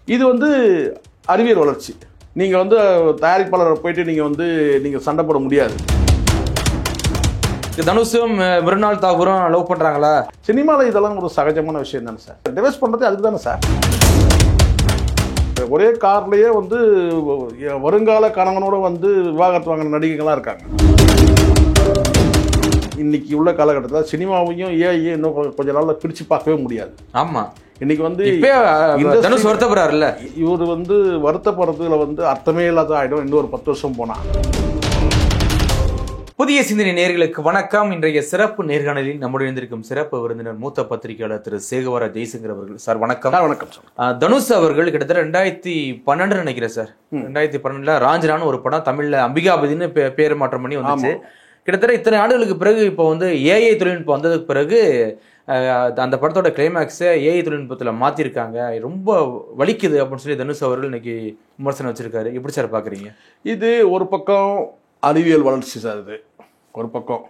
இது வந்து அறிவியல் வளர்ச்சி. நீங்கள் வந்து தயாரிப்பாளரை போயிட்டு நீங்கள் சண்டை போட முடியாது. தனுஷும் மிருனால் தாகூரும் லவ் பண்ணுறாங்களா? சினிமாவில் இதெல்லாம் ஒரு சகஜமான விஷயம் தானே சார். டிவைஸ் பண்ணுறது அதுக்கு தானே சார். ஒரே கார்லேயே வருங்கால கணவனோட விவாகரத்து வாங்கின நடிகைகள்லாம் இருக்காங்க. இன்னைக்கு உள்ள காலகட்டத்தில் சினிமாவையும் ஏஐயும் இன்னும் கொஞ்ச நாள்ல பிரித்து பார்க்கவே முடியாது. ஆமா, இன்னைக்கு தனுஷ் வருத்தப்படுறாருல்ல, இவர் வருத்தப்படுறதுல அர்த்தமே இல்லாத ஆயிடும் இன்னொரு 10 வருஷம் போனா. புதிய சிந்தனை நேயர்களுக்கு வணக்கம். இன்றைய சிறப்பு நேர்காணலில் நம்முடைய இருந்திருக்கும் சிறப்பு விருந்தினர் மூத்த பத்திரிகையாளர் திரு சேகவர ஜெய்சங்கர் அவர்கள். சார் வணக்கம். வணக்கம் சார். தனுஷ் அவர்கள் கிட்டத்தட்ட 2012 நினைக்கிறேன் சார். 2012 ராஞ்சனான்னு ஒரு படம் தமிழ்ல அம்பிகாபதினு பேர் மாற்றம் பண்ணி வந்துச்சு. கிட்டத்தட்ட இத்தனை ஆண்டுகளுக்கு பிறகு இப்போ ஏஐ தொழில்நுட்பம் வந்ததுக்கு பிறகு அந்த படத்தோட கிளைமேக்ஸை ஏஐ தொழில்நுட்பத்தில் மாற்றிருக்காங்க. ரொம்ப வலிக்குது அப்படின்னு சொல்லி தனுஷ் அவர்கள் இன்னைக்கு விமர்சனம் வச்சிருக்காரு. எப்படி சார் பார்க்குறீங்க? இது ஒரு பக்கம் அறிவியல் வளர்ச்சி சார். இது ஒரு பக்கம்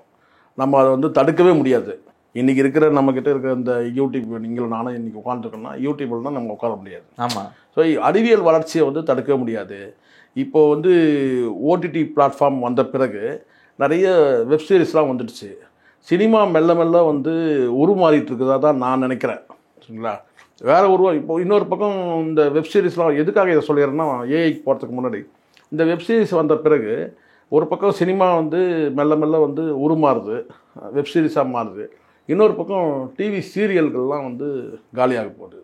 நம்ம அதை தடுக்கவே முடியாது. இன்றைக்கி இருக்கிற நம்மக்கிட்ட இருக்கிற இந்த யூடியூப், நீங்களும் நானும் இன்றைக்கி உட்காந்துருக்கோம்னா யூடியூப்பில் தான் நம்ம உட்கார முடியாது. ஆமாம். ஸோ அறிவியல் வளர்ச்சியை தடுக்கவே முடியாது. இப்போது ஓடிடி பிளாட்ஃபார்ம் வந்த பிறகு நிறைய வெப்சீரிஸ்லாம் வந்துடுச்சு. சினிமா மெல்ல மெல்ல உருமாறிட்டு இருக்குதா தான் நான் நினைக்கிறேன். சரிங்களா? வேறு இப்போ இன்னொரு பக்கம் இந்த வெப்சீரிஸ்லாம் எதுக்காக இதை சொல்லிடுறேன்னா, ஏஐக்கு போகிறதுக்கு முன்னாடி இந்த வெப்சீரிஸ் வந்த பிறகு ஒரு பக்கம் சினிமா மெல்ல மெல்ல உருமாறுது, வெப்சீரிஸாக மாறுது. இன்னொரு பக்கம் டிவி சீரியல்கள்லாம் காலியாக போகுது.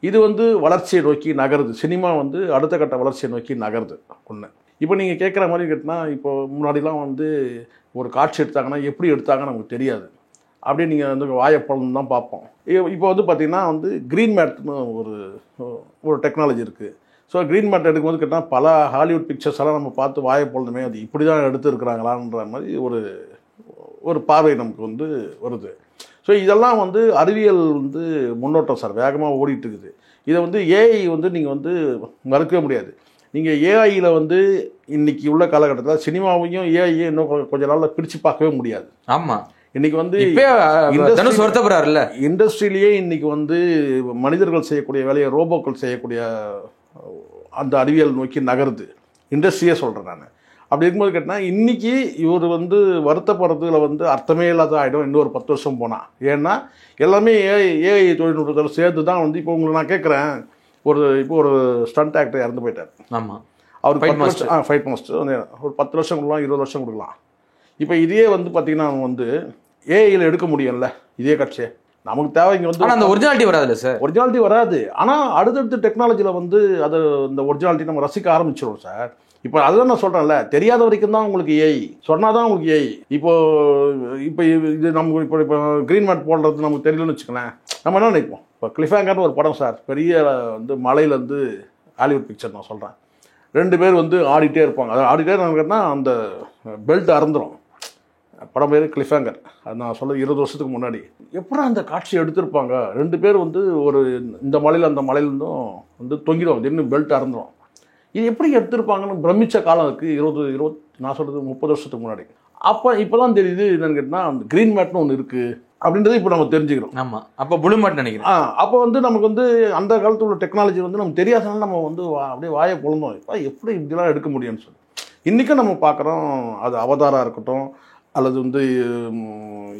இது வளர்ச்சியை நோக்கி நகருது. சினிமா அடுத்த கட்ட வளர்ச்சியை நோக்கி நகருது. ஒன்று, இப்போ நீங்கள் கேட்குற மாதிரி கேட்டால், இப்போ முன்னாடிலாம் ஒரு காட்சி எடுத்தாங்கன்னா எப்படி எடுத்தாங்கன்னு நமக்கு தெரியாது. அப்படியே நீங்கள் வாயப்பழம் தான் பார்ப்போம். இப்போ பார்த்திங்கன்னா க்ரீன் மேட்னு ஒரு டெக்னாலஜி இருக்குது. ஸோ க்ரீன் மேட் எடுக்கும்போது கேட்டால் பல ஹாலிவுட் பிக்சர்ஸ் எல்லாம் நம்ம பார்த்து வாயப்பொழுதுமே அது இப்படி தான் எடுத்துருக்குறாங்களான்ற மாதிரி ஒரு பார்வை நமக்கு வருது. ஸோ இதெல்லாம் அறிவியல் முன்னோட்டம் சார். வேகமாக ஓடிட்டு இருக்குது. இதை ஏஐ நீங்கள் மறுக்கவே முடியாது. நீங்கள் ஏஐயில் இன்னைக்கு உள்ள காலகட்டத்தில் சினிமாவையும் ஏஐயும் இன்னும் கொஞ்ச நாளில் பிரித்து பார்க்கவே முடியாது. ஆமாம். இன்னைக்கு தனுஷ் வருத்தப்படுறாருல்ல, இண்டஸ்ட்ரியிலேயே இன்னைக்கு மனிதர்கள் செய்யக்கூடிய வேலையை ரோபோக்கள் செய்யக்கூடிய அந்த அறிவியல் நோக்கி நகருது. இண்டஸ்ட்ரியே சொல்கிறேன் நான். அப்படி இருக்கும்போது கேட்டால் இன்றைக்கி இவர் வருத்தப்படுறதுல அர்த்தமே இல்லாத ஆகிடும் இன்னொரு 10 வருஷம் போனால். ஏன்னா எல்லாமே ஏஐ தொழில்நுட்பத்தில் சேர்த்து தான் இப்போ உங்களுக்கு நான் கேட்குறேன். இப்போ ஒரு ஸ்டண்ட் ஆக்டர் இறந்து போயிட்டார். ஆமாம். அவர் ஃபைட் மாஸ்டர் ஒரு 10 வருஷம் கொடுக்கலாம், 20 வருஷம் கொடுக்கலாம். இப்போ இதே பார்த்திங்கன்னா ஏஐயில் எடுக்க முடியும்ல இதே காட்சியை. நமக்கு தேவை இங்கே அந்த ஒரிஜினாலிட்டி வராதுல்ல சார். ஒரிஜினாலிட்டி வராது. ஆனால் அடுத்தடுத்த டெக்னாலஜியில் அது அந்த ஒரிஜினாலிட்டி நம்ம ரசிக்க ஆரம்பிச்சிடும் சார். இப்போ அதுதான் நான் சொல்கிறேன்ல, தெரியாத வரைக்கும் தான் உங்களுக்கு ஏஐ, சொன்னால் தான் உங்களுக்கு ஏஐ. இப்போ இது நமக்கு இப்போ க்ரீன் மேட் போடுறது நமக்கு தெரியலன்னு வச்சுக்கலேன். நம்ம என்ன நினைப்போம்? இப்போ கிளிஃபேங்கர்னு ஒரு படம் சார், பெரிய மலையில் ஹாலிவுட் பிக்சர் நான் சொல்கிறேன். 2 பேர் ஆடிட்டே இருப்பாங்க. அது ஆடிட்டே இருக்காங்கன்னா அந்த பெல்ட் அறந்துடும். படம் பேர் கிளிஃபேங்கர். அது நான் சொல்ல 20 வருஷத்துக்கு முன்னாடி. எப்படா அந்த காட்சி எடுத்திருப்பாங்க? 2 பேர் ஒரு இந்த மலையில் அந்த மலையிலேருந்தும் தொங்கிடும், இன்னும் பெல்ட் அறந்துடும். இது எப்படி எடுத்திருப்பாங்கன்னு பிரமிச்ச காலம் இருக்குது. 20 நான் சொல்கிறது 30 வருஷத்துக்கு முன்னாடி. இப்போ தான் தெரியுது என்னன்னு கேட்டால் அந்த க்ரீன் மேட்னு ஒன்று இருக்குது அப்படின்றது இப்போ நம்ம தெரிஞ்சுக்கிறோம். ஆமாம். அப்போ ப்ளூ மேட் நினைக்கிறேன். அப்போ நமக்கு அந்த காலத்தில் உள்ள டெக்னாலஜி நமக்கு தெரியாதனால நம்ம அப்படியே வாயை பொழுந்தோம். இப்போ எப்படி இப்படிலாம் எடுக்க முடியும்னு சொல்லி இன்றைக்கும் நம்ம பார்க்குறோம். அது அவதாராக இருக்கட்டும் அல்லது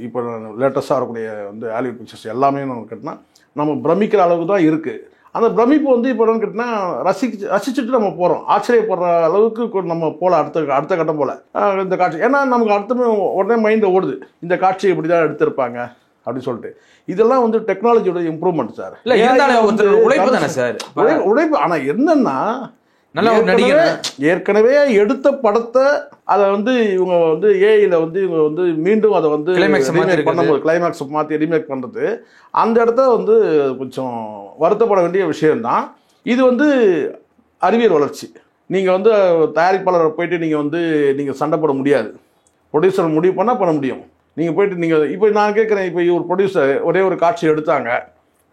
இப்போ லேட்டஸ்ட்டாக வரக்கூடிய ஹாலிவுட் பிக்சர்ஸ் எல்லாமே நம்ம கேட்டால் நம்ம பிரமிக்கிற அளவுக்கு தான் இருக்குது. அந்த பிரமிப்பு இப்போ என்னன்னு கேட்டால் ரசிச்சுட்டு நம்ம போகிறோம். ஆச்சரியப்படுற அளவுக்கு நம்ம போகல அடுத்த கட்டம் போல் இந்த காட்சி. ஏன்னா நமக்கு அடுத்த உடனே மைண்டில் ஓடுது, இந்த காட்சி இப்படி தான் எடுத்திருப்பாங்க அப்படின்னு சொல்லிட்டு. இதெல்லாம் டெக்னாலஜியோட இம்ப்ரூவ்மெண்ட் சார். உழைப்பு தானே சார், உழைப்பு. ஆனால் என்னன்னா ஏற்கனவே எடுத்த படத்தை அதை இவங்க ஏஐல இவங்க மீண்டும் அதை கிளைமேக்ஸ் மாற்றி ரீமேக் பண்ணுறது, அந்த இடத்த கொஞ்சம் வருத்தப்பட வேண்டிய விஷயம்தான். இது அறிவியல் வளர்ச்சி. நீங்கள் தயாரிப்பாளரை போயிட்டு நீங்கள் சண்டை போட முடியாது. ப்ரொடியூசர் முடிவு பண்ண முடியும். நீங்கள் போயிட்டு நீங்கள் இப்போ நான் கேட்குறேன், இப்போ இவர் ப்ரொடியூசர் ஒரே ஒரு காட்சி எடுத்தாங்க,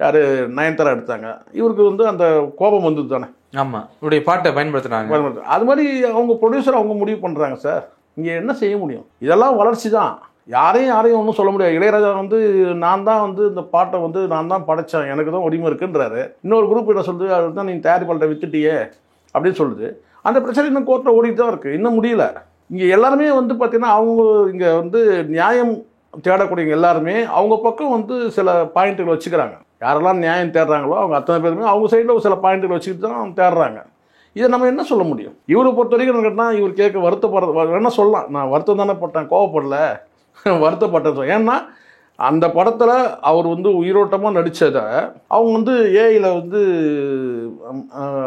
யார் நயன்தாரா எடுத்தாங்க. இவருக்கு அந்த கோபம் வந்தது தானே. ஆமாம், இவருடைய பாட்டை பயன்படுத்துகிறாங்க. அது மாதிரி அவங்க ப்ரொடியூசர் அவங்க முடிவு பண்ணுறாங்க சார். இங்கே என்ன செய்ய முடியும்? இதெல்லாம் வளர்ச்சி தான். யாரையும் ஒன்றும் சொல்ல முடியாது. இளையராஜா வந்து நான் தான் வந்து இந்த பாட்டை வந்து நான் தான் படைச்சேன், எனக்கு தான் உரிமை இருக்குன்றாரு. இன்னொரு குரூப் என்ன சொல்லுது, அது தான் நீ தயாரிப்பாளர்கிட்ட வித்துட்டியே அப்படின்னு சொல்லுது. அந்த பிரச்சனை இன்னும் கோர்ட்டில் ஓடிட்டு தான் இருக்குது, இன்னும் முடியல. இங்கே எல்லாருமே வந்து பார்த்தீங்கன்னா அவங்க இங்கே வந்து நியாயம் தேடக்கூடியவங்க எல்லாருமே அவங்க பக்கம் வந்து சில பாயிண்ட்டுகள் வச்சுக்கிறாங்க. யாரெல்லாம் நியாயம் தேடுறாங்களோ அவங்க அத்தனை பேருமே அவங்க சைடில் சில பாயிண்ட்டுகள் வச்சுக்கிட்டு தான் தேடுறாங்க. இதை நம்ம என்ன சொல்ல முடியும்? இவரை பொறுத்த வரைக்கும் கேட்டால் இவர் கேட்க வருத்தப்படுறது வேணா சொல்லலாம், நான் வருத்தம் தானே பட்டேன், கோவப்படல, வருத்தப்பட்டது. ஏன்னா அந்த படத்தில் அவர் வந்து உயிரோட்டமாக நடித்ததை அவங்க வந்து ஏஐயில் வந்து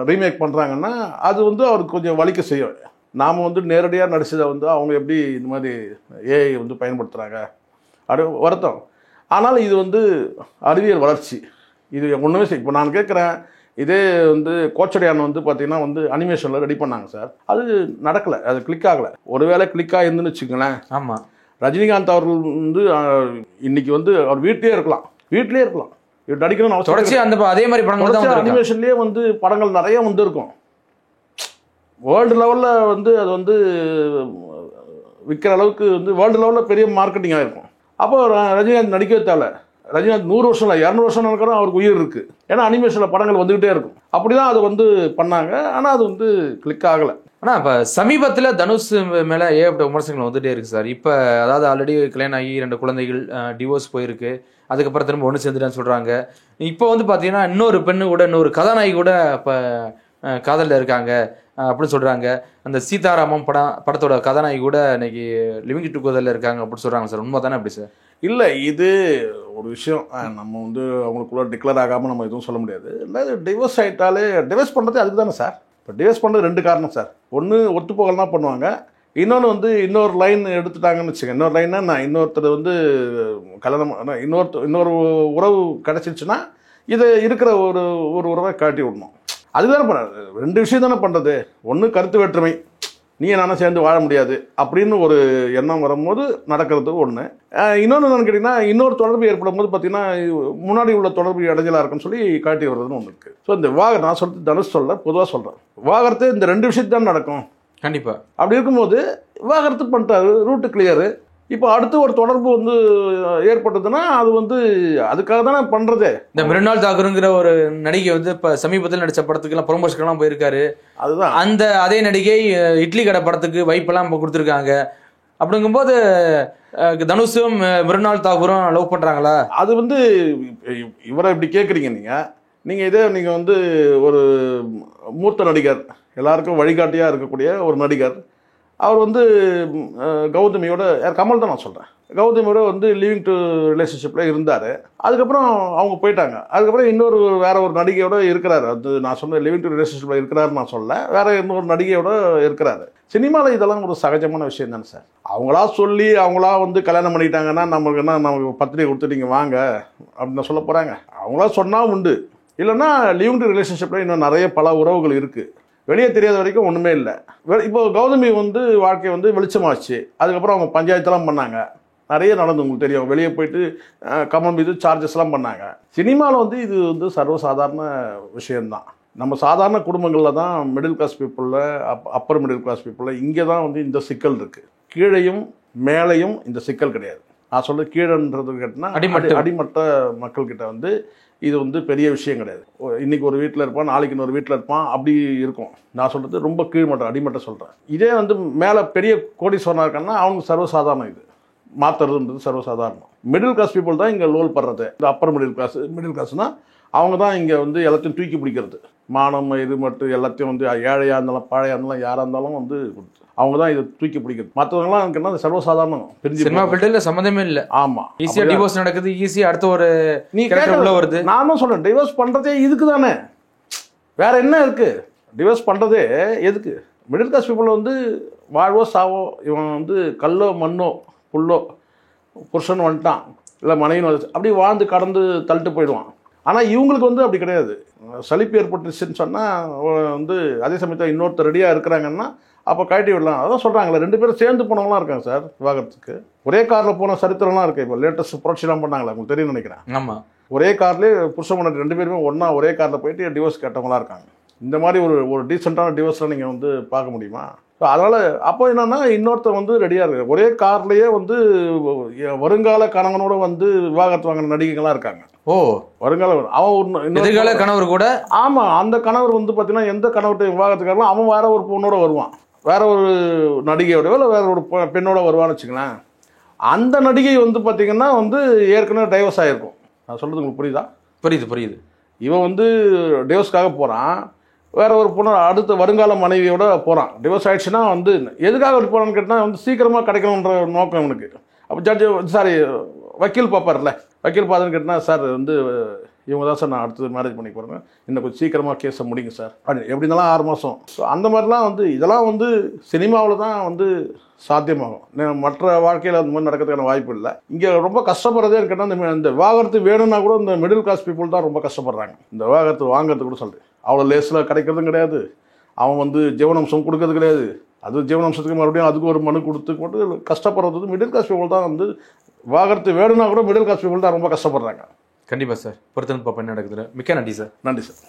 ரீமேக் பண்ணுறாங்கன்னா அது வந்து அவருக்கு கொஞ்சம் வலிக்க செய்யும். நாம் வந்து நேரடியாக நடித்ததை வந்து அவங்க எப்படி இந்த மாதிரி ஏஐ வந்து பயன்படுத்துகிறாங்க அது வருத்தம். ஆனால் இது வந்து அறிவியல் வளர்ச்சி, இது ஒன்றுமே செய். இப்போ நான் கேட்குறேன், இதே வந்து கோச்சடையான் வந்து பார்த்தீங்கன்னா வந்து அனிமேஷனில் ரெடி பண்ணாங்க சார், அது நடக்கலை, அது கிளிக் ஆகலை. ஒருவேளை கிளிக் ஆகிருந்துன்னு வச்சுக்கோங்களேன். ஆமாம், ரஜினிகாந்த் அவர்கள் வந்து இன்னைக்கு வந்து அவர் வீட்டிலே இருக்கலாம், இவர் நடிக்கணும்னு அவசியம். அந்த அதே மாதிரி படங்கள் அனிமேஷன்லேயே வந்து படங்கள் நிறைய வந்து இருக்கும். வேர்ல்டு லெவலில் வந்து அது வந்து விற்கிற அளவுக்கு வந்து வேர்ல்டு லெவலில் பெரிய மார்க்கெட்டிங் ஆகிருக்கும். அப்போ ரஜினிகாந்த் நடிக்கவே தேவை. ரஜினிகாந்த் 100 வருஷம் இல்லை 200 வருஷம் நடக்கிறோம் அவருக்கு உயிர் இருக்குது. ஏன்னா அனிமேஷனில் படங்கள் வந்துக்கிட்டே இருக்கும். அப்படி தான் அது வந்து பண்ணாங்க. ஆனால் அது வந்து கிளிக் ஆகலை. ஆனால் இப்போ சமீபத்தில் தனுஷ் மேலே ஏகப்பட்ட விமர்சனங்கள் வந்துகிட்டே இருக்குது சார். இப்போ அதாவது ஆல்ரெடி கல்யாணம் ஆகி 2 குழந்தைகள், டிவோர்ஸ் போயிருக்கு, அதுக்கப்புறம் திரும்ப ஒன்று சேர்ந்துட்டான்னு சொல்கிறாங்க. இப்போ வந்து பார்த்தீங்கன்னா இன்னொரு பெண்ணு கூட, இன்னொரு கதாநாயகி கூட இப்போ காதலில் இருக்காங்க அப்படின்னு சொல்கிறாங்க. அந்த சீதாராமம் படத்தோட கதாநாயகி கூட இன்னைக்கு லிவிங் டுகெதரில் இருக்காங்க அப்படின்னு சொல்கிறாங்க சார். உண்மை தானே அப்படி சார்? இல்லை, இது ஒரு விஷயம் நம்ம வந்து அவங்களுக்குள்ள டிக்ளேர் ஆகாமல் நம்ம எதுவும் சொல்ல முடியாது. இல்லை, டிவோர்ஸ் ஆகிட்டாலே டிவோர்ஸ் பண்ணுறது அதுக்கு தானே சார். இப்போ டிவோர்ஸ் பண்ணுறது 2 காரணம் சார். ஒன்று ஒத்து போகலன்னா பண்ணுவாங்க, இன்னொன்று வந்து இன்னொரு லைன் எடுத்துட்டாங்கன்னு வச்சுக்கோங்க. இன்னொரு லைன்னா நான் இன்னொருத்தர் வந்து கல்யாணம் இன்னொரு உறவு கிடச்சிருச்சுன்னா இதை இருக்கிற ஒரு உறவை காட்டி விடணும். அதுதானே பண்ணுறது. 2 விஷயம் தானே பண்ணுறது. ஒன்று கருத்து வேற்றுமை, நீ நானும் சேர்ந்து வாழ முடியாது அப்படின்னு ஒரு எண்ணம் வரும்போது நடக்கிறது ஒன்று. இன்னொன்று என்னன்னு கேட்டிங்கன்னா, இன்னொரு தொடர்பு ஏற்படும் போது பார்த்தீங்கன்னா முன்னாடி உள்ள தொடர்பு இடைஞ்சலாக இருக்குன்னு சொல்லி காட்டி வர்றதுன்னு ஒன்று இருக்குது. ஸோ இந்த நான் சொல்கிறது தனுஷ் சொல்ல பொதுவாக சொல்கிறேன், விவாகரத்து இந்த 2 விஷயத்து தான் நடக்கும் கண்டிப்பாக. அப்படி இருக்கும்போது விவாகரத்து பண்ணிட்டாரு, ரூட்டு கிளியரு. இப்போ அடுத்து ஒரு தொடர்பு வந்து ஏற்பட்டதுன்னா அது வந்து அதுக்காக தானே பண்ணுறதே. இந்த மிருனால் தாக்கூருங்கிற ஒரு நடிகை வந்து இப்போ சமீபத்தில் நடித்த படத்துக்கெல்லாம் ப்ரொமோஷன்லாம் போயிருக்காரு. அதுதான் அந்த அதே நடிகை இட்லி கடை படத்துக்கு வைப்பெல்லாம் இப்போ கொடுத்துருக்காங்க. அப்படிங்கும்போது தனுஷும் மிருனால் தாக்கூரும் லவ் பண்ணுறாங்களா? அது வந்து இவரை இப்படி கேட்குறீங்க நீங்கள் இதே நீங்கள் வந்து ஒரு மூத்த நடிகர், எல்லாருக்கும் வழிகாட்டியாக இருக்கக்கூடிய ஒரு நடிகர், அவர் வந்து கௌதமியோட, கமல் தான் நான் சொல்கிறேன், கௌதமியோட வந்து லிவிங் டு ரிலேஷன்ஷிப்பில் இருந்தார். அதுக்கப்புறம் அவங்க போயிட்டாங்க. அதுக்கப்புறம் வேற ஒரு நடிகையோட இருக்கிறாரு. அது நான் சொன்ன லிவிங் டு ரிலேஷன்ஷிப்பில் இருக்கிறாருன்னு நான் சொல்ல, வேற இன்னொரு நடிகையோட இருக்கிறாரு. சினிமாவில் இதெல்லாம் ஒரு சகஜமான விஷயம் தானே சார். அவங்களா சொல்லி அவங்களா வந்து கல்யாணம் பண்ணிட்டாங்கன்னா நமக்கு பத்திரிகை கொடுத்து நீங்கள் வாங்க அப்படின்னு சொல்ல போகிறாங்க. அவங்களா சொன்னால் உண்டு, இல்லைன்னா லிவிங் டு ரிலேஷன்ஷிப்பில் இன்னும் நிறைய பல உறவுகள் இருக்குது, வெளியே தெரியாத வரைக்கும் ஒன்றுமே இல்லை. இப்போ கௌதமி வந்து வாழ்க்கை வந்து வெளிச்சமாச்சு. அதுக்கப்புறம் அவங்க பஞ்சாயத்தெல்லாம் பண்ணாங்க, நிறைய நடந்து உங்களுக்கு தெரியும். வெளியே போயிட்டு கமல் மீது சார்ஜஸ்லாம் பண்ணாங்க. சினிமாவில் வந்து இது வந்து சர்வசாதாரண விஷயந்தான். நம்ம சாதாரண குடும்பங்களில் தான் மிடில் கிளாஸ் பீப்புளில், அப்பர் மிடில் கிளாஸ் பீப்புளில் இங்கே தான் வந்து இந்த சிக்கல் இருக்குது. கீழையும் மேலையும் இந்த சிக்கல் கிடையாது. நான் சொல்ல கீழன்றது கேட்டேன்னா அடிமட்ட மக்கள்கிட்ட வந்து இது வந்து பெரிய விஷயம் கிடையாது. இன்றைக்கி ஒரு வீட்டில் இருப்பான், நாளைக்கு இன்னொரு வீட்டில் இருப்பான், அப்படி இருக்கும். நான் சொல்கிறது ரொம்ப கீழ்மட்டம், அடிமட்டம் சொல்கிறேன். இதே வந்து மேலே பெரிய கோடீஸ்வரனாக இருக்கான்னா அவனுக்கு சர்வசாதாரணம், இது மாற்றுறதுன்றது சர்வசாதாரணம். மிடில் கிளாஸ் பீப்புள் தான் இங்கே லோல் படுறது. இந்த அப்பர் மிடில் கிளாஸ்னால் அவங்க தான் இங்கே வந்து எல்லாத்தையும் தூக்கி பிடிக்கிறது. மானம் இது மட்டும் எல்லாத்தையும் வந்து ஏழையாக இருந்தாலும் பாழையாக இருந்தாலும் யாராக இருந்தாலும் வந்து அவங்க தான் இதை தூக்கி பிடிக்கிறது. மற்றவங்களாம் எனக்கு அது சர்வசாதாரணம். சினிமா ஃபீல்டில் சம்மந்தமே இல்லை. ஆமாம், ஈஸியாக டிவோர்ஸ் நடக்குது, ஈஸியாக அடுத்த ஒரு நீ உள்ள வருது. நானும் சொல்கிறேன், டிவோர்ஸ் பண்ணுறதே இதுக்கு தானே, வேற என்ன இருக்குது? டிவோர்ஸ் பண்ணுறதே எதுக்கு? மிடில் கிளாஸ் பீப்புள் வந்து வாழ்வோ சாவோ, இவன் வந்து கல்லோ மண்ணோ புல்லோ, புருஷன் வந்துட்டான் இல்லை மனைவின்னு வந்து அப்படி வாழ்ந்து கடந்து தள்ளிட்டு போயிடுவான். ஆனால் இவங்களுக்கு வந்து அப்படி கிடையாது. சலிப்பு ஏற்பட்டுச்சுன்னு சொன்னால் வந்து அதே சமயத்தில் இன்னொருத்தர் ரெடியாக இருக்கிறாங்கன்னா அப்போ கழட்டி விடலாம். அதான் சொல்கிறாங்களே, 2 பேரும் சேர்ந்து போனவங்களாம் இருக்காங்க சார் விவாகரத்துக்கு. ஒரே காரில் போன சரித்திரம்லாம் இருக்குது. இப்போ லேட்டஸ்ட் புரட்சிலாம் பண்ணாங்களே, உங்களுக்கு தெரியும் நினைக்கிறேன். ஆமாம், ஒரே கார்லேயே புருஷன் பொண்டாட்டி 2 பேருமே ஒன்றா ஒரே காரில் போயிட்டு டிவோர்ஸ் கேட்டவங்களாம் இருக்காங்க. இந்த மாதிரி ஒரு டீசெண்டான டிவோர்ஸ்லாம் நீங்கள் வந்து பார்க்க முடியுமா? ஸோ அதனால் அப்போ என்னென்னா இன்னொருத்தர் வந்து ரெடியாக இருக்கு. ஒரே கார்லேயே வந்து வருங்கால கணவனோட வந்து விவாகரத்து வாங்கின நடிகைகள்லாம் இருக்காங்க. ஓ, வருங்கால அவன் எதிர்கால கணவர் கூட. ஆமாம், அந்த கணவர் வந்து பார்த்தீங்கன்னா எந்த கணவர்கிட்ட விவாகரத்துக்காரலாம் அவன் வேற ஒரு பொண்ணோட வருவான், வேற ஒரு நடிகையோடய இல்லை வேற ஒரு பெண்ணோட வருவான்னு வச்சுக்கலாம். அந்த நடிகை வந்து பார்த்தீங்கன்னா வந்து ஏற்கனவே டைவர்ஸ் ஆகிருக்கும். நான் சொல்கிறது உங்களுக்கு புரியுதா? புரியுது. இவன் வந்து டிவோர்ஸ்க்காக போகிறான், வேற ஒரு பொண்ணு அடுத்த வருங்கால மனைவியோட போகிறான். டிவோர்ஸ் ஆயிடுச்சுன்னா வந்து எதுக்காக அப்படி போகிறான்னு கேட்டால் வந்து சீக்கிரமாக கிடைக்கணுன்ற நோக்கம் இவனுக்கு. அப்போ ஜட்ஜு வக்கீல் பார்ப்பார்ல, வக்கீல் பார்த்துன்னு கேட்டால் சார் வந்து இவங்க தான் சார் நான் அடுத்தது மேரேஜ் பண்ணி போகிறேன், இன்னும் கொஞ்சம் சீக்கிரமாக கேஸை முடிங்க சார் அப்படின்னு. எப்படி இருந்தாலும் 6 மாதம். ஸோ அந்த மாதிரிலாம் வந்து இதெல்லாம் வந்து சினிமாவில் தான் வந்து சாத்தியமாகும். மற்ற வாழ்க்கையில் அந்த மாதிரி நடக்கிறதுக்கான வாய்ப்பு இல்லை. இங்கே ரொம்ப கஷ்டப்படுறதே கேட்டால் இந்த விவாகரத்து வேணும்னா கூட இந்த மிடில் கிளாஸ் பீப்புள் தான் ரொம்ப கஷ்டப்படுறாங்க. இந்த விவாகரத்து வாங்குறது கூட சொல்லிட்டு அவ்வளோ லேஸில் கிடைக்கிறதும் கிடையாது. அவன் வந்து ஜீவனாம்சம் கொடுக்கறது கிடையாது. அது ஜீவனாம்சத்துக்கு மறுபடியும் அதுக்கு ஒரு மனு கொடுத்து போட்டு கஷ்டப்படுறது மிடில் கிளாஸ் பீப்புள் தான். வந்து விவாகரத்து வேணும்னா கூட மிடில் கிளாஸ் பீப்புள் தான் ரொம்ப கஷ்டப்படுறாங்க. கண்டிப்பாக சார். பொறுத்து பார்ப்போம் என்ன நடக்குது. மிக்க நன்றி சார். நன்றி சார்.